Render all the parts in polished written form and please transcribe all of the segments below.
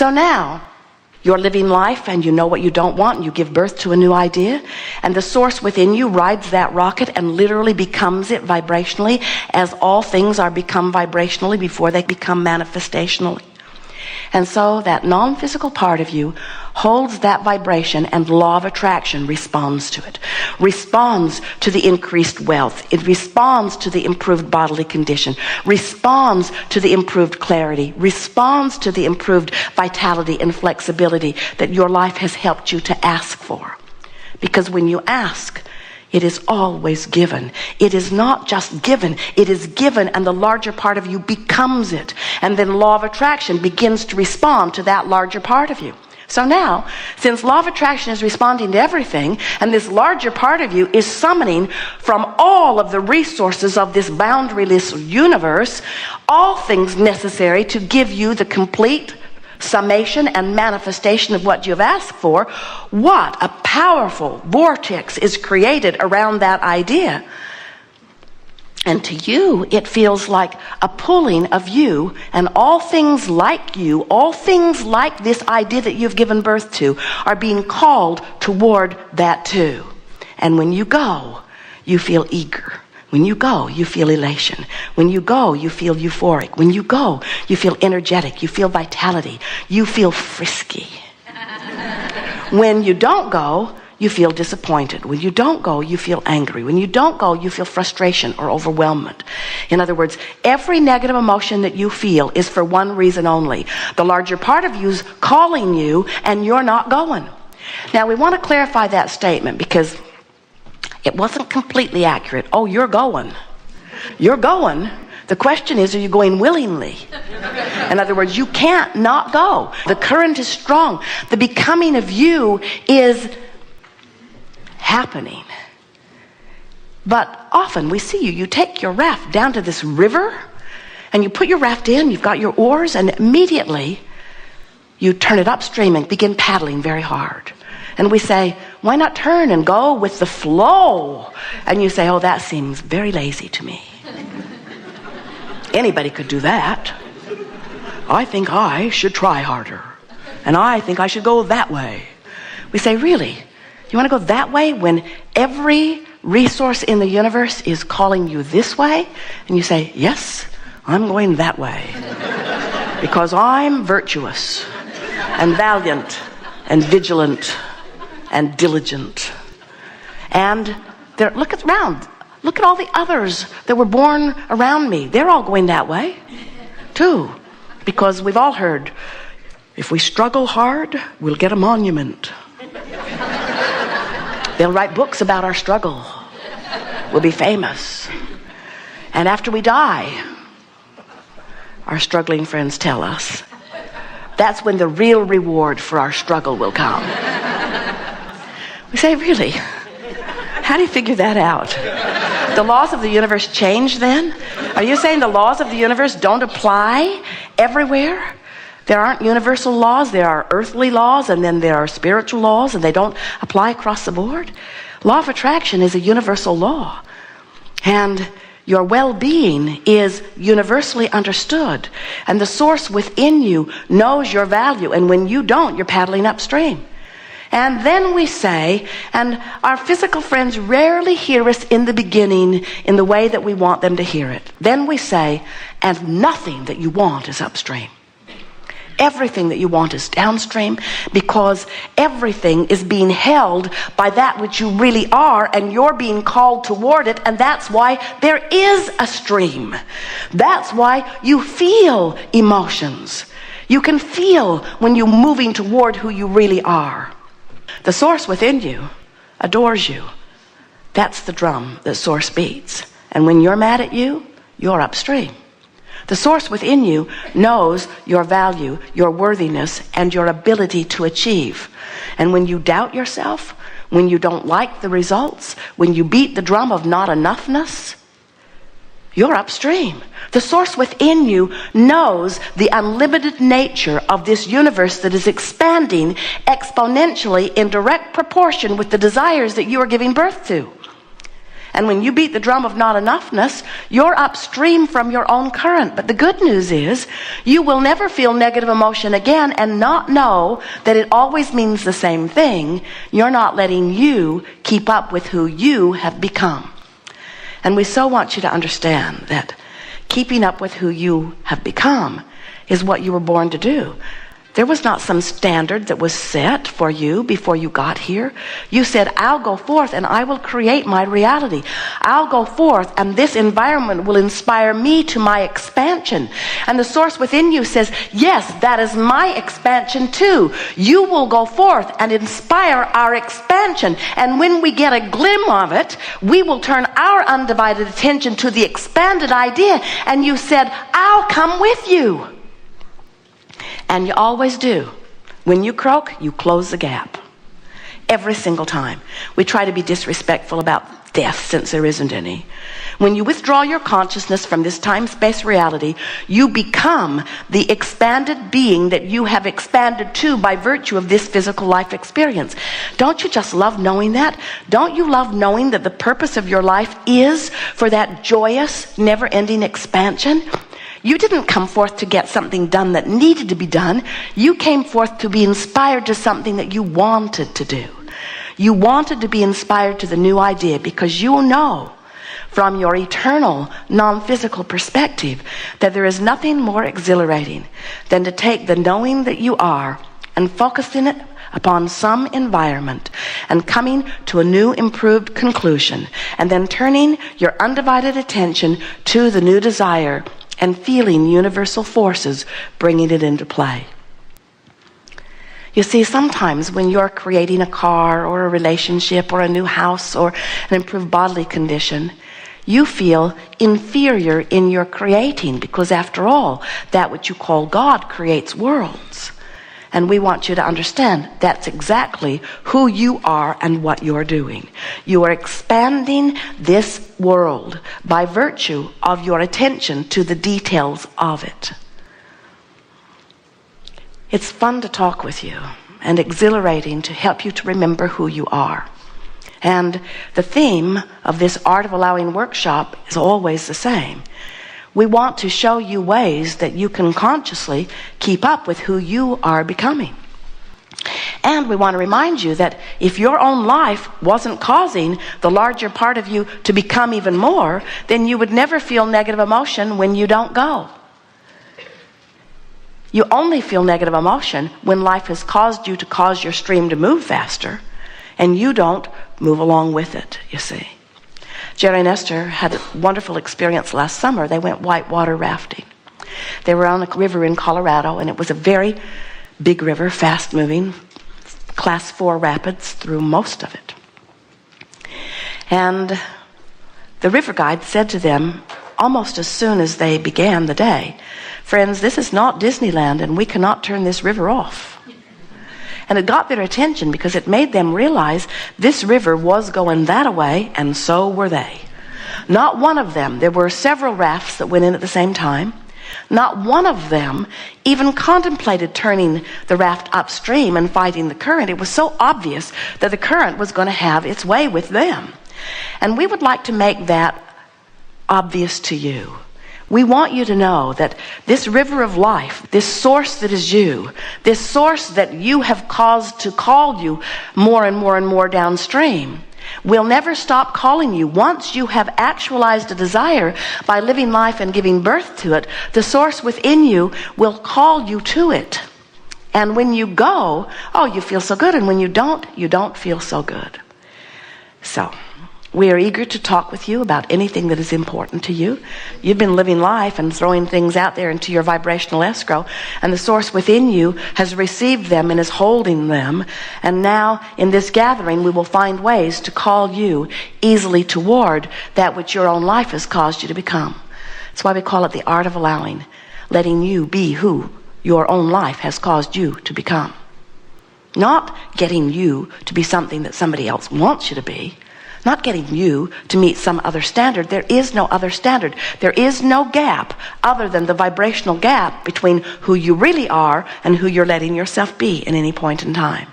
So now, you're living life and you know what you don't want and you give birth to a new idea, and the source within you rides that rocket and literally becomes it vibrationally, as all things are become vibrationally before they become manifestationally. And so that non-physical part of you holds that vibration, and the law of attraction responds to it. Responds to the increased wealth. It responds to the improved bodily condition. Responds to the improved clarity. Responds to the improved vitality and flexibility that your life has helped you to ask for. Because when you ask, it is always given. It is not just given. It is given, and the larger part of you becomes it. And then law of attraction begins to respond to that larger part of you. So now, since law of attraction is responding to everything, and this larger part of you is summoning from all of the resources of this boundaryless universe, all things necessary to give you the complete summation and manifestation of what you've asked for, what a powerful vortex is created around that idea. And to you, it feels like a pulling of you, and all things like you, all things like this idea that you've given birth to, are being called toward that too. And when you go, you feel eager. When you go, you feel elation. When you go, you feel euphoric. When you go, you feel energetic. You feel vitality. You feel frisky. When you don't go, you feel disappointed. When you don't go, you feel angry. When you don't go, you feel frustration or overwhelmment. In other words, every negative emotion that you feel is for one reason only. The larger part of you is calling you, and you're not going. Now, we want to clarify that statement because it wasn't completely accurate. Oh, you're going. You're going. The question is, are you going willingly? In other words, you can't not go. The current is strong. The becoming of you is happening. But often we see you take your raft down to this river, and you put your raft in, you've got your oars, and immediately you turn it upstream and begin paddling very hard. And we say, why not turn and go with the flow? And you say, oh, that seems very lazy to me. Anybody could do that. I think I should try harder. And I think I should go that way. We say, really? You want to go that way when every resource in the universe is calling you this way? And you say, yes, I'm going that way. Because I'm virtuous and valiant and vigilant and diligent. And look around. Look at all the others that were born around me. They're all going that way, too. Because we've all heard, if we struggle hard, we'll get a monument. They'll write books about our struggle. We'll be famous. And after we die, our struggling friends tell us, that's when the real reward for our struggle will come. We say, really? How do you figure that out? The laws of the universe change then? Are you saying the laws of the universe don't apply everywhere? There aren't universal laws, there are earthly laws, and then there are spiritual laws, and they don't apply across the board? Law of attraction is a universal law. And your well-being is universally understood. And the source within you knows your value, and when you don't, you're paddling upstream. And then we say, and our physical friends rarely hear us in the beginning in the way that we want them to hear it. Then we say, and nothing that you want is upstream. Everything that you want is downstream, because everything is being held by that which you really are, and you're being called toward it, and that's why there is a stream. That's why you feel emotions. You can feel when you're moving toward who you really are. The source within you adores you. That's the drum that source beats. And when you're mad at you, you're upstream. The source within you knows your value, your worthiness, and your ability to achieve. And when you doubt yourself, when you don't like the results, when you beat the drum of not enoughness, you're upstream. The source within you knows the unlimited nature of this universe that is expanding exponentially in direct proportion with the desires that you are giving birth to. And when you beat the drum of not enoughness, you're upstream from your own current. But the good news is you will never feel negative emotion again and not know that it always means the same thing. You're not letting you keep up with who you have become. And we so want you to understand that keeping up with who you have become is what you were born to do. There was not some standard that was set for you before you got here. You said, I'll go forth and I will create my reality. I'll go forth and this environment will inspire me to my expansion. And the source within you says, yes, that is my expansion too. You will go forth and inspire our expansion. And when we get a glimpse of it, we will turn our undivided attention to the expanded idea. And you said, I'll come with you. And you always do. When you croak, you close the gap. Every single time. We try to be disrespectful about death since there isn't any. When you withdraw your consciousness from this time-space reality, you become the expanded being that you have expanded to by virtue of this physical life experience. Don't you just love knowing that? Don't you love knowing that the purpose of your life is for that joyous, never-ending expansion? You didn't come forth to get something done that needed to be done. You came forth to be inspired to something that you wanted to do. You wanted to be inspired to the new idea because you know from your eternal, non-physical perspective that there is nothing more exhilarating than to take the knowing that you are and focusing it upon some environment and coming to a new improved conclusion and then turning your undivided attention to the new desire and feeling universal forces bringing it into play. You see, sometimes when you're creating a car or a relationship or a new house or an improved bodily condition, you feel inferior in your creating because after all, that which you call God creates worlds. And we want you to understand that's exactly who you are and what you're doing. You are expanding this world by virtue of your attention to the details of it. It's fun to talk with you and exhilarating to help you to remember who you are. And the theme of this Art of Allowing workshop is always the same. We want to show you ways that you can consciously keep up with who you are becoming. And we want to remind you that if your own life wasn't causing the larger part of you to become even more, then you would never feel negative emotion when you don't go. You only feel negative emotion when life has caused you to cause your stream to move faster, and you don't move along with it, you see. Jerry and Esther had a wonderful experience last summer. They went whitewater rafting. They were on a river in Colorado, and it was a very big river, fast-moving, class 4 rapids through most of it. And the river guide said to them, almost as soon as they began the day, friends, this is not Disneyland, and we cannot turn this river off. And it got their attention because it made them realize this river was going that way, and so were they. Not one of them, there were several rafts that went in at the same time. Not one of them even contemplated turning the raft upstream and fighting the current. It was so obvious that the current was going to have its way with them. And we would like to make that obvious to you. We want you to know that this river of life, this source that is you, this source that you have caused to call you more and more and more downstream, will never stop calling you. Once you have actualized a desire by living life and giving birth to it, the source within you will call you to it. And when you go, oh, you feel so good. And when you don't feel so good. So we are eager to talk with you about anything that is important to you. You've been living life and throwing things out there into your vibrational escrow, and the source within you has received them and is holding them. And now in this gathering, we will find ways to call you easily toward that which your own life has caused you to become. That's why we call it the art of allowing, letting you be who your own life has caused you to become. Not getting you to be something that somebody else wants you to be. Not getting you to meet some other standard. There is no other standard. There is no gap other than the vibrational gap between who you really are and who you're letting yourself be at any point in time.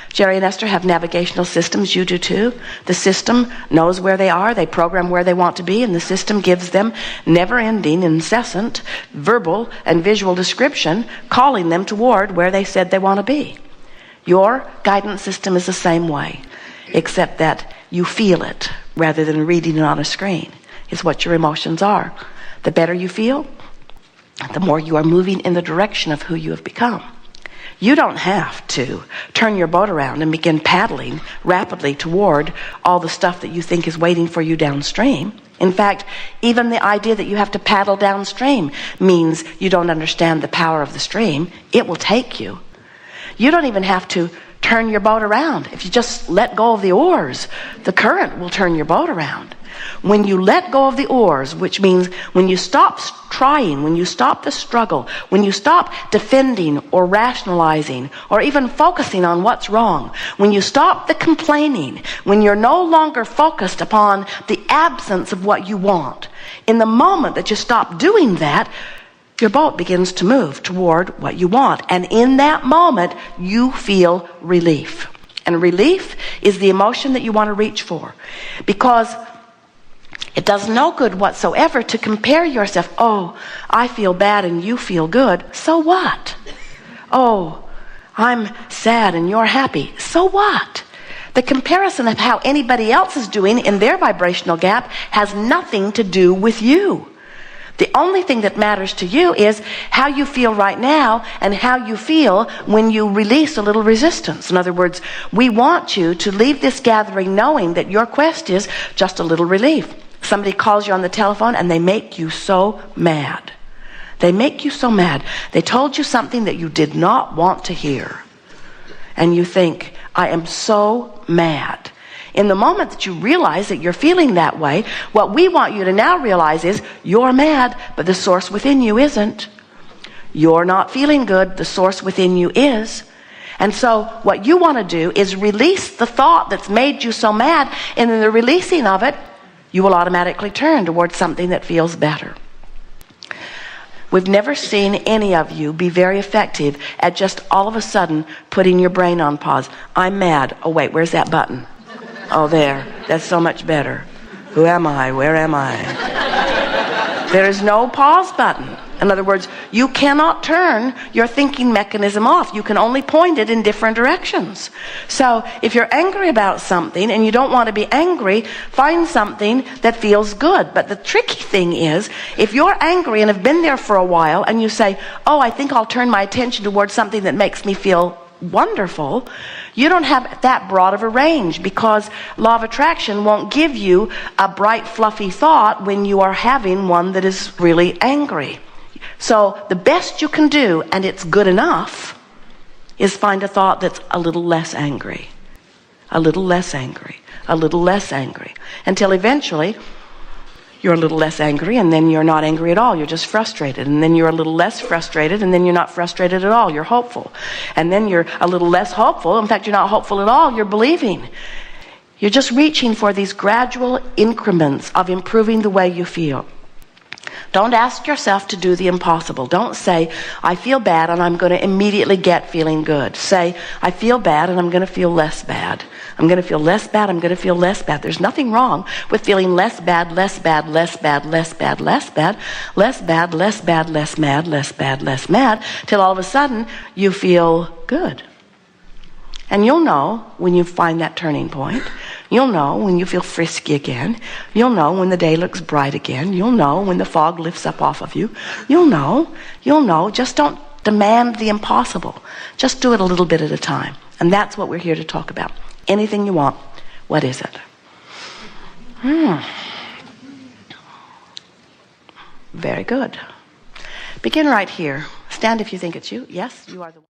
Jerry and Esther have navigational systems. You do too. The system knows where they are. They program where they want to be, and the system gives them never-ending, incessant verbal and visual description, calling them toward where they said they want to be. Your guidance system is the same way, except that you feel it rather than reading it on a screen. It's what your emotions are. The better you feel, the more you are moving in the direction of who you have become. You don't have to turn your boat around and begin paddling rapidly toward all the stuff that you think is waiting for you downstream. In fact, even the idea that you have to paddle downstream means you don't understand the power of the stream. It will take you. You don't even have to turn your boat around. If you just let go of the oars, the current will turn your boat around. When you let go of the oars, which means when you stop trying, when you stop the struggle, when you stop defending or rationalizing or even focusing on what's wrong, when you stop the complaining, when you're no longer focused upon the absence of what you want, in the moment that you stop doing that, your boat begins to move toward what you want. And in that moment, you feel relief. And relief is the emotion that you want to reach for. Because it does no good whatsoever to compare yourself. Oh, I feel bad and you feel good. So what? Oh, I'm sad and you're happy. So what? The comparison of how anybody else is doing in their vibrational gap has nothing to do with you. The only thing that matters to you is how you feel right now and how you feel when you release a little resistance. In other words, we want you to leave this gathering knowing that your quest is just a little relief. Somebody calls you on the telephone and they make you so mad. They make you so mad. They told you something that you did not want to hear. And you think, I am so mad. In the moment that you realize that you're feeling that way, what we want you to now realize is you're mad, but the source within you isn't. You're not feeling good, the source within you is. And so what you want to do is release the thought that's made you so mad, and in the releasing of it, you will automatically turn towards something that feels better. We've never seen any of you be very effective at just all of a sudden putting your brain on pause. I'm mad. Oh wait, where's that button? Oh, there. That's so much better. Who am I? Where am I? There is no pause button. In other words, you cannot turn your thinking mechanism off. You can only point it in different directions. So if you're angry about something and you don't want to be angry, find something that feels good. But the tricky thing is, if you're angry and have been there for a while and you say, oh, I think I'll turn my attention towards something that makes me feel wonderful, you don't have that broad of a range, because law of attraction won't give you a bright, fluffy thought when you are having one that is really angry. So the best you can do, and it's good enough, is find a thought that's a little less angry, a little less angry, a little less angry, until eventually you're a little less angry, and then you're not angry at all. You're just frustrated. And then you're a little less frustrated, and then you're not frustrated at all. You're hopeful. And then you're a little less hopeful. In fact, you're not hopeful at all. You're believing. You're just reaching for these gradual increments of improving the way you feel. Don't ask yourself to do the impossible. Don't say, I feel bad and I'm going to immediately get feeling good. Say, I feel bad and I'm going to feel less bad. I'm going to feel less bad. I'm going to feel less bad. There's nothing wrong with feeling less bad, less bad, less bad, less bad, less bad, less bad, less bad, less mad, less bad, less mad, till all of a sudden you feel good. And you'll know when you find that turning point. You'll know when you feel frisky again. You'll know when the day looks bright again. You'll know when the fog lifts up off of you. You'll know. Just don't demand the impossible. Just do it a little bit at a time. And that's what we're here to talk about. Anything you want. What is it? Very good. Begin right here. Stand if you think it's you. Yes, you are the one.